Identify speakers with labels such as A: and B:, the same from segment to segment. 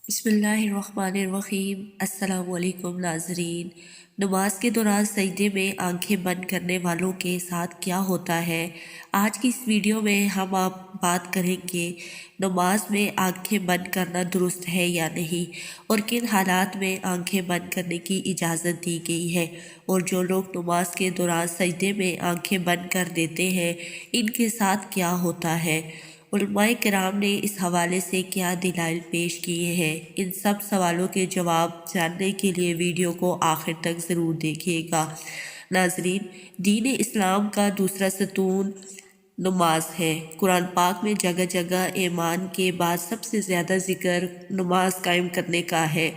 A: بسم اللہ الرحمن الرحیم۔ السلام علیکم ناظرین۔ نماز کے دوران سجدے میں آنکھیں بند کرنے والوں کے ساتھ کیا ہوتا ہے؟ آج کی اس ویڈیو میں ہم آپ بات کریں گے نماز میں آنکھیں بند کرنا درست ہے یا نہیں، اور کن حالات میں آنکھیں بند کرنے کی اجازت دی گئی ہے، اور جو لوگ نماز کے دوران سجدے میں آنکھیں بند کر دیتے ہیں ان کے ساتھ کیا ہوتا ہے۔ علماء کرام نے اس حوالے سے کیا دلائل پیش کیے ہیں، ان سب سوالوں کے جواب جاننے کے لیے ویڈیو کو آخر تک ضرور دیکھیے گا۔ ناظرین، دین اسلام کا دوسرا ستون نماز ہے۔ قرآن پاک میں جگہ جگہ ایمان کے بعد سب سے زیادہ ذکر نماز قائم کرنے کا ہے۔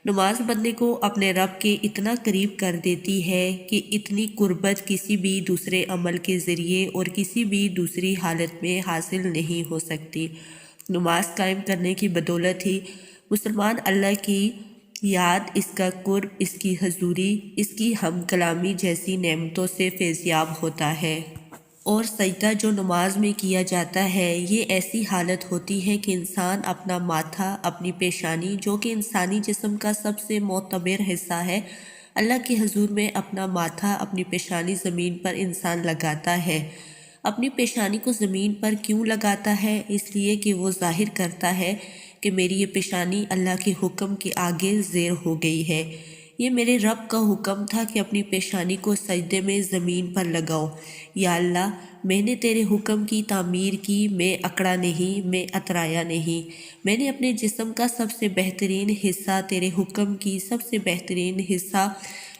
A: نماز بندے کو اپنے رب کے اتنا قریب کر دیتی ہے کہ اتنی قربت کسی بھی دوسرے عمل کے ذریعے اور کسی بھی دوسری حالت میں حاصل نہیں ہو سکتی۔ نماز قائم کرنے کی بدولت ہی مسلمان اللہ کی یاد، اس کا قرب، اس کی حضوری، اس کی ہم کلامی جیسی نعمتوں سے فیضیاب ہوتا ہے۔ اور سجدہ جو نماز میں کیا جاتا ہے، یہ ایسی حالت ہوتی ہے کہ انسان اپنا ماتھا، اپنی پیشانی، جو کہ انسانی جسم کا سب سے معتبر حصہ ہے، اللہ کے حضور میں اپنا ماتھا، اپنی پیشانی زمین پر انسان لگاتا ہے۔ اپنی پیشانی کو زمین پر کیوں لگاتا ہے؟ اس لیے کہ وہ ظاہر کرتا ہے کہ میری یہ پیشانی اللہ کے حکم کے آگے زیر ہو گئی ہے۔ یہ میرے رب کا حکم تھا کہ اپنی پیشانی کو سجدے میں زمین پر لگاؤ۔ یا اللہ، میں نے تیرے حکم کی تعمیر کی، میں اکڑا نہیں، میں اترایا نہیں۔ میں نے اپنے جسم کا سب سے بہترین حصہ، تیرے حکم کی سب سے بہترین حصہ،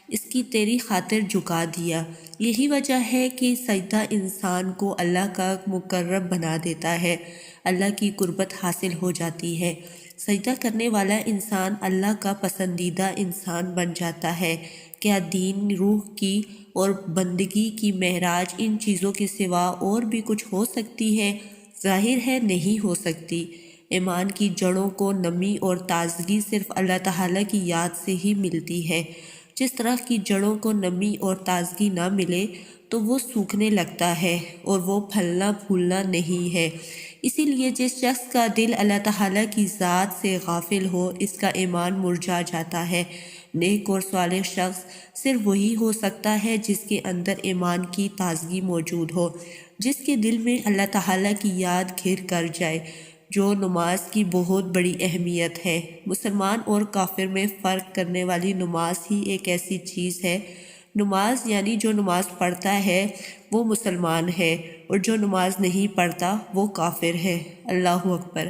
A: اس کی تیری خاطر جھکا دیا۔ یہی وجہ ہے کہ سجدہ انسان کو اللہ کا مقرب بنا دیتا ہے، اللہ کی قربت حاصل ہو جاتی ہے۔ سجدہ کرنے والا انسان اللہ کا پسندیدہ انسان بن جاتا ہے۔ کیا دین، روح کی اور بندگی کی معراج ان چیزوں کے سوا اور بھی کچھ ہو سکتی ہے؟ ظاہر ہے نہیں ہو سکتی۔ ایمان کی جڑوں کو نمی اور تازگی صرف اللہ تعالیٰ کی یاد سے ہی ملتی ہے۔ جس طرح کی جڑوں کو نمی اور تازگی نہ ملے تو وہ سوکھنے لگتا ہے اور وہ پھلنا پھولنا نہیں ہے۔ اسی لیے جس شخص کا دل اللہ تعالیٰ کی ذات سے غافل ہو، اس کا ایمان مرجھا جاتا ہے۔ نیک اور صالح شخص صرف وہی ہو سکتا ہے جس کے اندر ایمان کی تازگی موجود ہو، جس کے دل میں اللہ تعالیٰ کی یاد گھر کر جائے، جو نماز کی بہت بڑی اہمیت ہے۔ مسلمان اور کافر میں فرق کرنے والی نماز ہی ایک ایسی چیز ہے۔ نماز یعنی جو نماز پڑھتا ہے وہ مسلمان ہے، اور جو نماز نہیں پڑھتا وہ کافر ہے۔ اللہ اکبر۔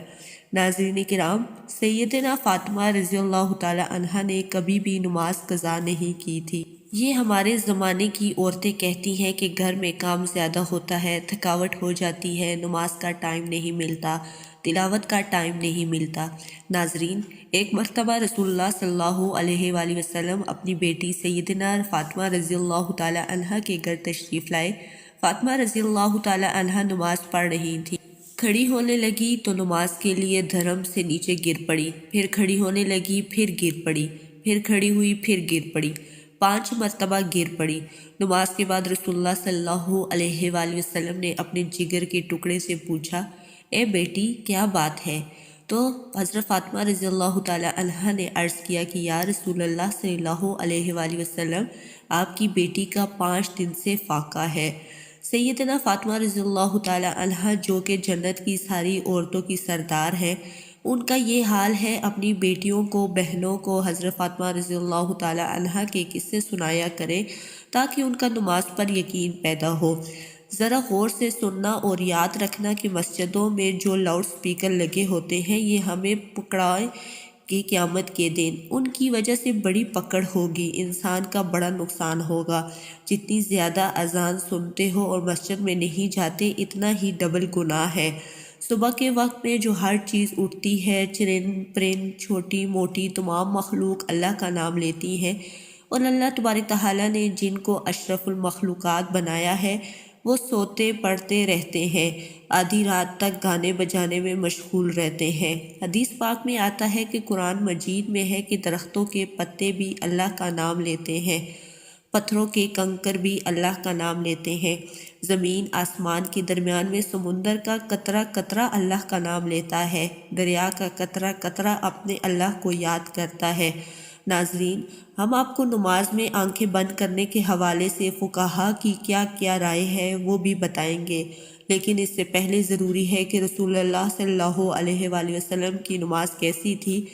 A: ناظرین کرام، سیدنا فاطمہ رضی اللہ تعالی عنہا نے کبھی بھی نماز قضا نہیں کی تھی۔ یہ ہمارے زمانے کی عورتیں کہتی ہیں کہ گھر میں کام زیادہ ہوتا ہے، تھکاوٹ ہو جاتی ہے، نماز کا ٹائم نہیں ملتا، تلاوت کا ٹائم نہیں ملتا۔ ناظرین، ایک مرتبہ رسول اللہ صلی اللہ علیہ وآلہ وسلم اپنی بیٹی سیدنا فاطمہ رضی اللہ تعالی عنہا کے گھر تشریف لائے۔ فاطمہ رضی اللہ تعالی عنہا نماز پڑھ رہی تھیں۔ کھڑی ہونے لگی تو نماز کے لیے دھرم سے نیچے گر پڑی، پھر کھڑی ہونے لگی، پھر گر پڑی، پھر کھڑی ہوئی، پھر گر پڑی، 5 مرتبہ گر پڑی۔ نماز کے بعد رسول اللہ صلی اللہ علیہ وآلہ وسلم نے اپنے جگر کے ٹکڑے سے پوچھا، اے بیٹی، کیا بات ہے؟ تو حضرت فاطمہ رضی اللہ تعالی عنہا نے عرض کیا کہ یا رسول اللہ صلی اللہ علیہ وآلہ وسلم، آپ کی بیٹی کا 5 دن سے فاقہ ہے۔ سیدنا فاطمہ رضی اللہ تعالی عنہا، جو کہ جنت کی ساری عورتوں کی سردار ہیں، ان کا یہ حال ہے، اپنی بیٹیوں کو، بہنوں کو حضرت فاطمہ رضی اللہ تعالی عنہا کے قصے سنایا کریں تاکہ ان کا نماز پر یقین پیدا ہو۔ ذرا غور سے سننا اور یاد رکھنا کہ مسجدوں میں جو لاؤڈ سپیکر لگے ہوتے ہیں، یہ ہمیں پکڑائیں کہ قیامت کے دن ان کی وجہ سے بڑی پکڑ ہوگی، انسان کا بڑا نقصان ہوگا۔ جتنی زیادہ اذان سنتے ہو اور مسجد میں نہیں جاتے، اتنا ہی ڈبل گناہ ہے۔ صبح کے وقت میں جو ہر چیز اٹھتی ہے، چرند پرند، چھوٹی موٹی تمام مخلوق اللہ کا نام لیتی ہیں، اور اللہ تبارک تعالیٰ نے جن کو اشرف المخلوقات بنایا ہے وہ سوتے پڑھتے رہتے ہیں، آدھی رات تک گانے بجانے میں مشغول رہتے ہیں۔ حدیث پاک میں آتا ہے کہ قرآن مجید میں ہے کہ درختوں کے پتے بھی اللہ کا نام لیتے ہیں، پتھروں کے کنکر بھی اللہ کا نام لیتے ہیں، زمین آسمان کے درمیان میں سمندر کا قطرہ قطرہ اللہ کا نام لیتا ہے، دریا کا قطرہ قطرہ اپنے اللہ کو یاد کرتا ہے۔ ناظرین، ہم آپ کو نماز میں آنکھیں بند کرنے کے حوالے سے فقہا کی کیا کیا رائے ہے وہ بھی بتائیں گے، لیکن اس سے پہلے ضروری ہے کہ رسول اللہ صلی اللہ علیہ وآلہ وسلم کی نماز کیسی تھی،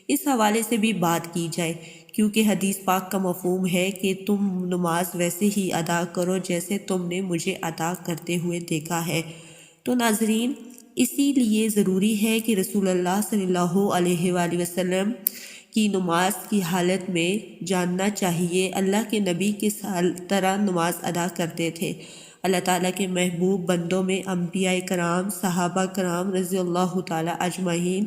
A: اس حوالے سے بھی بات کی جائے، کیونکہ حدیث پاک کا مفہوم ہے کہ تم نماز ویسے ہی ادا کرو جیسے تم نے مجھے ادا کرتے ہوئے دیکھا ہے۔ تو ناظرین، اسی لیے ضروری ہے کہ رسول اللہ صلی اللہ علیہ وآلہ وسلم کی نماز کی حالت میں جاننا چاہیے اللہ کے نبی کس طرح نماز ادا کرتے تھے۔ اللہ تعالیٰ کے محبوب بندوں میں انبیاء کرام، صحابہ کرام رضی اللہ تعالیٰ اجمعین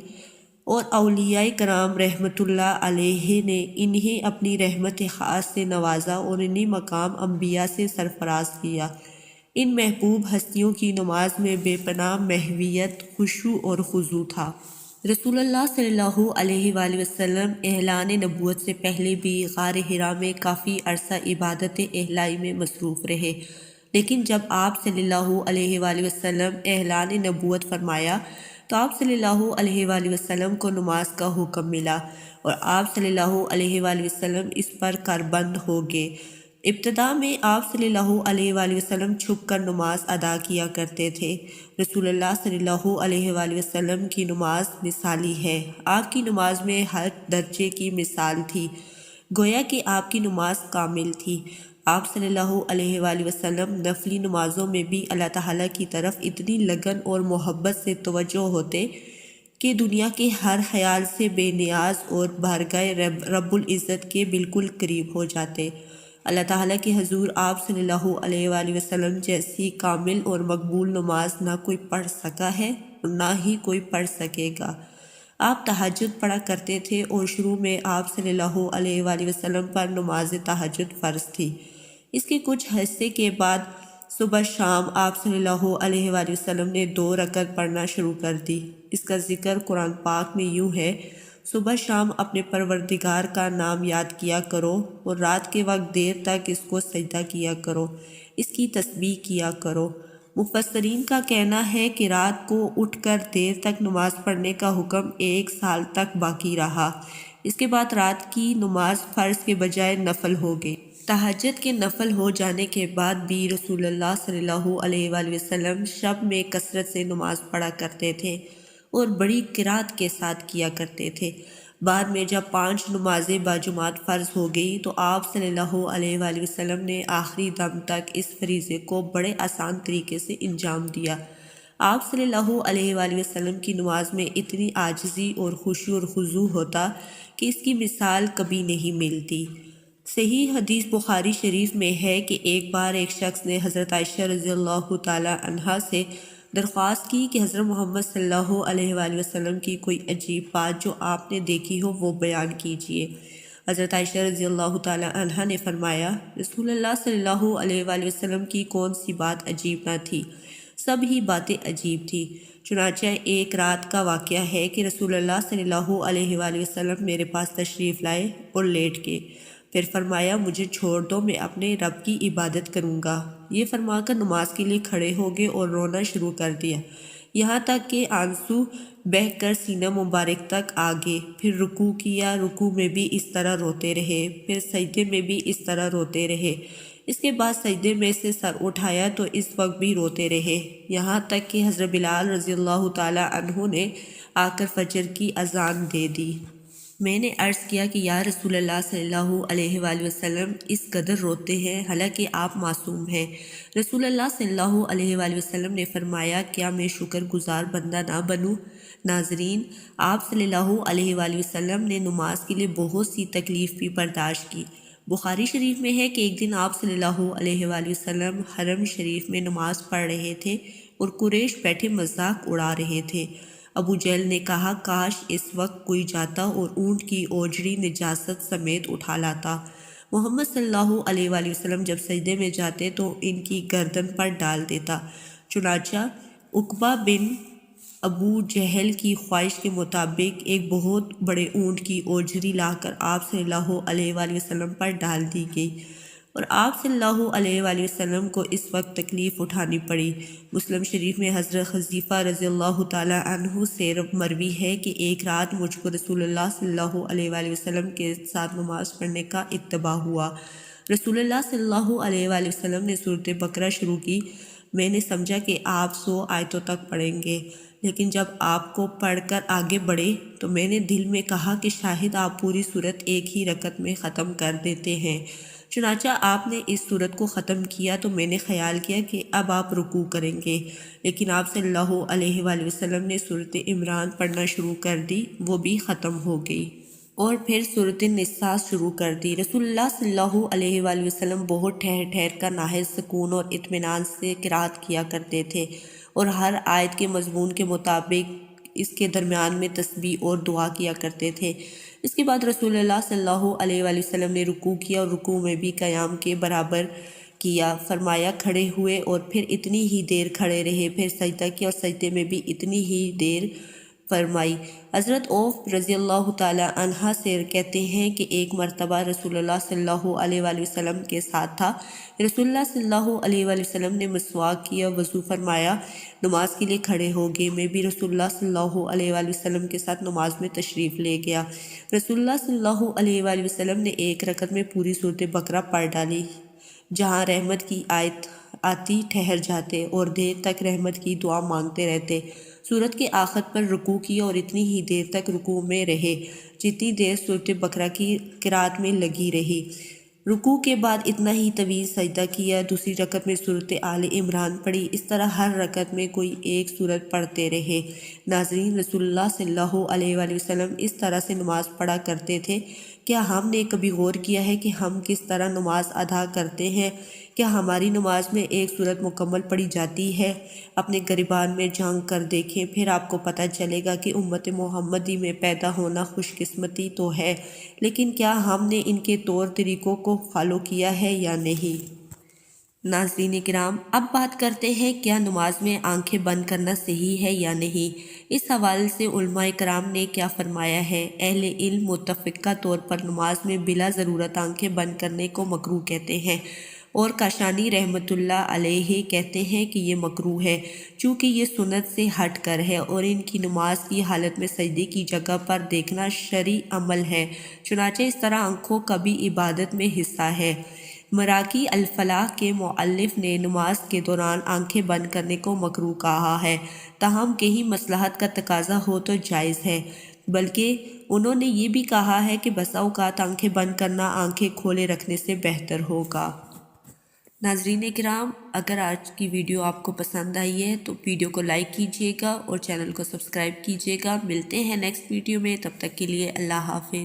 A: اور اولیاء کرام رحمۃ اللہ علیہ نے انہیں اپنی رحمت خاص سے نوازا اور انہیں مقام انبیاء سے سرفراز کیا۔ ان محبوب ہستیوں کی نماز میں بے پناہ محویت، خشوع اور خضوع تھا۔ رسول اللہ صلی اللہ علیہ وآلہ وسلم اعلان نبوت سے پہلے بھی غار حرا میں کافی عرصہ عبادت الہی میں مصروف رہے، لیکن جب آپ صلی اللہ علیہ وآلہ وسلم اعلان نبوت فرمایا تو آپ صلی اللہ علیہ وآلہ وسلم کو نماز کا حکم ملا اور آپ صلی اللہ علیہ وآلہ وسلم اس پر کاربند ہو گئے۔ ابتدا میں آپ صلی اللہ علیہ وآلہ وسلم چھپ کر نماز ادا کیا کرتے تھے۔ رسول اللہ صلی اللہ علیہ وآلہ وسلم کی نماز مثالی ہے، آپ کی نماز میں ہر درجے کی مثال تھی، گویا کہ آپ کی نماز کامل تھی۔ آپ صلی اللہ علیہ وآلہ وسلم نفلی نمازوں میں بھی اللہ تعالیٰ کی طرف اتنی لگن اور محبت سے توجہ ہوتے کہ دنیا کے ہر خیال سے بے نیاز اور بارگاہ رب العزت کے بالکل قریب ہو جاتے۔ اللہ تعالیٰ کے حضور آپ صلی اللہ علیہ وآلہ وسلم جیسی کامل اور مقبول نماز نہ کوئی پڑھ سکا ہے اور نہ ہی کوئی پڑھ سکے گا۔ آپ تہجد پڑھا کرتے تھے اور شروع میں آپ صلی اللہ علیہ وآلہ وسلم پر نماز تہجد فرض تھی۔ اس کے کچھ حصے کے بعد صبح شام آپ صلی اللہ علیہ وآلہ وسلم نے 2 رکعت پڑھنا شروع کر دی۔ اس کا ذکر قرآن پاک میں یوں ہے: صبح شام اپنے پروردگار کا نام یاد کیا کرو اور رات کے وقت دیر تک اس کو سجدہ کیا کرو، اس کی تسبیح کیا کرو۔ مفسرین کا کہنا ہے کہ رات کو اٹھ کر دیر تک نماز پڑھنے کا حکم 1 سال تک باقی رہا۔ اس کے بعد رات کی نماز فرض کے بجائے نفل ہو گئی۔ تہجد کے نفل ہو جانے کے بعد بھی رسول اللہ صلی اللہ علیہ وآلہ وسلم شب میں کثرت سے نماز پڑھا کرتے تھے اور بڑی قرات کے ساتھ کیا کرتے تھے۔ بعد میں جب 5 نمازیں باجماعت فرض ہو گئی تو آپ صلی اللہ علیہ وآلہ وسلم نے آخری دم تک اس فریضے کو بڑے آسان طریقے سے انجام دیا۔ آپ صلی اللہ علیہ وآلہ وسلم کی نماز میں اتنی عاجزی اور خشوع اور خضوع ہوتا کہ اس کی مثال کبھی نہیں ملتی۔ صحیح حدیث بخاری شریف میں ہے کہ ایک بار ایک شخص نے حضرت عائشہ رضی اللہ تعالی عنہا سے درخواست کی کہ حضرت محمد صلی اللہ علیہ وآلہ وسلم کی کوئی عجیب بات جو آپ نے دیکھی ہو وہ بیان کیجیے۔ حضرت عائشہ رضی اللہ تعالی عنہا نے فرمایا، رسول اللہ صلی اللہ علیہ وآلہ وسلم کی کون سی بات عجیب نہ تھی، سب ہی باتیں عجیب تھی۔ چنانچہ ایک رات کا واقعہ ہے کہ رسول اللہ صلی اللہ علیہ وآلہ وسلم میرے پاس تشریف لائے اور لیٹ گئے، پھر فرمایا مجھے چھوڑ دو، میں اپنے رب کی عبادت کروں گا۔ یہ فرما کر نماز کے لیے کھڑے ہو گئے اور رونا شروع کر دیا، یہاں تک کہ آنسو بہہ کر سینہ مبارک تک آ گئے۔ پھر رکوع کیا، رکوع میں بھی اس طرح روتے رہے، پھر سجدے میں بھی اس طرح روتے رہے۔ اس کے بعد سجدے میں سے سر اٹھایا تو اس وقت بھی روتے رہے، یہاں تک کہ حضرت بلال رضی اللہ تعالی عنہ نے آ کر فجر کی اذان دے دی۔ میں نے عرض کیا کہ یا رسول اللہ صلی اللہ علیہ وآلہ وسلم اس قدر روتے ہیں حالانکہ آپ معصوم ہیں۔ رسول اللہ صلی اللہ علیہ وآلہ وسلم نے فرمایا، کیا میں شکر گزار بندہ نہ بنوں؟ ناظرین، آپ صلی اللہ علیہ وآلہ وسلم نے نماز کے لیے بہت سی تکلیف بھی برداشت کی۔ بخاری شریف میں ہے کہ ایک دن آپ صلی اللہ علیہ وآلہ وسلم حرم شریف میں نماز پڑھ رہے تھے اور قریش بیٹھے مذاق اڑا رہے تھے۔ ابو جہل نے کہا، کاش اس وقت کوئی جاتا اور اونٹ کی اوجڑی نجاست سمیت اٹھا لاتا۔ محمد صلی اللہ علیہ وآلہ وسلم جب سجدے میں جاتے تو ان کی گردن پر ڈال دیتا۔ چنانچہ عقبہ بن ابو جہل کی خواہش کے مطابق ایک بہت بڑے اونٹ کی اوجری لا کر آپ صلی اللہ علیہ وآلہ وسلم پر ڈال دی گئی۔ اور آپ صلی اللہ علیہ وآلہ وسلم کو اس وقت تکلیف اٹھانی پڑی۔ مسلم شریف میں حضرت حذیفہ رضی اللہ تعالی عنہ سے مروی ہے کہ ایک رات مجھ کو رسول اللہ صلی اللہ علیہ وآلہ وسلم کے ساتھ نماز پڑھنے کا اتباع ہوا۔ رسول اللہ صلی اللہ علیہ وآلہ وسلم نے سورۃ بقرہ شروع کی۔ میں نے سمجھا کہ آپ 100 آیتوں تک پڑھیں گے، لیکن جب آپ کو پڑھ کر آگے بڑھے تو میں نے دل میں کہا کہ شاید آپ پوری سورت ایک ہی رکعت میں ختم کر دیتے ہیں۔ چنانچہ آپ نے اس سورت کو ختم کیا تو میں نے خیال کیا کہ اب آپ رکوع کریں گے، لیکن آپ صلی اللہ علیہ وآلہ وسلم نے سورۃ عمران پڑھنا شروع کر دی، وہ بھی ختم ہو گئی، اور پھر سورۃ النساء شروع کر دی۔ رسول اللہ صلی اللہ علیہ وآلہ وسلم بہت ٹھہر ٹھہر کر نہایت سکون اور اطمینان سے قرأت کیا کرتے تھے، اور ہر آیت کے مضمون کے مطابق اس کے درمیان میں تسبیح اور دعا کیا کرتے تھے۔ اس کے بعد رسول اللہ صلی اللہ علیہ وآلہ وسلم نے رکوع کیا، اور رکوع میں بھی قیام کے برابر کیا، فرمایا کھڑے ہوئے اور پھر اتنی ہی دیر کھڑے رہے، پھر سجدہ کیا اور سجدے میں بھی اتنی ہی دیر فرمائی۔ حضرت عوف رضی اللہ تعالی عنہ سے کہتے ہیں کہ ایک مرتبہ رسول اللہ صلی اللہ علیہ وآلہ وسلم کے ساتھ تھا۔ رسول اللہ صلی اللہ علیہ وآلہ وسلم نے مسواک کیا، وضو فرمایا، نماز کے لیے کھڑے ہو گئے۔ میں بھی رسول اللہ صلی اللہ علیہ وآلہ وسلم کے ساتھ نماز میں تشریف لے گیا۔ رسول اللہ صلی اللہ علیہ وآلہ وسلم نے ایک رکعت میں پوری سورۃ بقرہ پڑھ ڈالی۔ جہاں رحمت کی آیت آتی ٹھہر جاتے اور دیر تک رحمت کی دعا مانگتے رہتے۔ سورت کے آخر پر رکوع کیا اور اتنی ہی دیر تک رکوع میں رہے جتنی دیر سورۃ بقرہ کی قرأت میں لگی رہی۔ رکوع کے بعد اتنا ہی طویل سجدہ کیا، دوسری رکعت میں سورۃ آل عمران پڑھی۔ اس طرح ہر رکعت میں کوئی ایک سورت پڑھتے رہے۔ ناظرین، رسول اللہ صلی اللہ علیہ وآلہ وسلم اس طرح سے نماز پڑھا کرتے تھے۔ کیا ہم نے کبھی غور کیا ہے کہ ہم کس طرح نماز ادا کرتے ہیں؟ کیا ہماری نماز میں ایک سورت مکمل پڑھی جاتی ہے؟ اپنے گریبان میں جھانک کر دیکھیں، پھر آپ کو پتہ چلے گا کہ امت محمدی میں پیدا ہونا خوش قسمتی تو ہے، لیکن کیا ہم نے ان کے طور طریقوں کو فالو کیا ہے یا نہیں؟ ناظرین کرام، اب بات کرتے ہیں کیا نماز میں آنکھیں بند کرنا صحیح ہے یا نہیں۔ اس حوالے سے علماء کرام نے کیا فرمایا ہے۔ اہل علم متفقہ طور پر نماز میں بلا ضرورت آنکھیں بند کرنے کو مکروہ کہتے ہیں، اور کاشانی رحمۃ اللہ علیہ کہتے ہیں کہ یہ مکروہ ہے، چونکہ یہ سنت سے ہٹ کر ہے، اور ان کی نماز کی حالت میں سجدے کی جگہ پر دیکھنا شرعی عمل ہے، چنانچہ اس طرح آنکھوں کا بھی عبادت میں حصہ ہے۔ مراقی الفلاح کے مؤلف نے نماز کے دوران آنکھیں بند کرنے کو مکروہ کہا ہے، تاہم کہیں مصلحت کا تقاضا ہو تو جائز ہے، بلکہ انہوں نے یہ بھی کہا ہے کہ بسا اوقات آنکھیں بند کرنا آنکھیں کھولے رکھنے سے بہتر ہوگا۔ ناظرین کرام، اگر آج کی ویڈیو آپ کو پسند آئی ہے تو ویڈیو کو لائک کیجیے گا اور چینل کو سبسکرائب کیجیے گا۔ ملتے ہیں نیکسٹ ویڈیو میں، تب تک کے لیے اللہ حافظ۔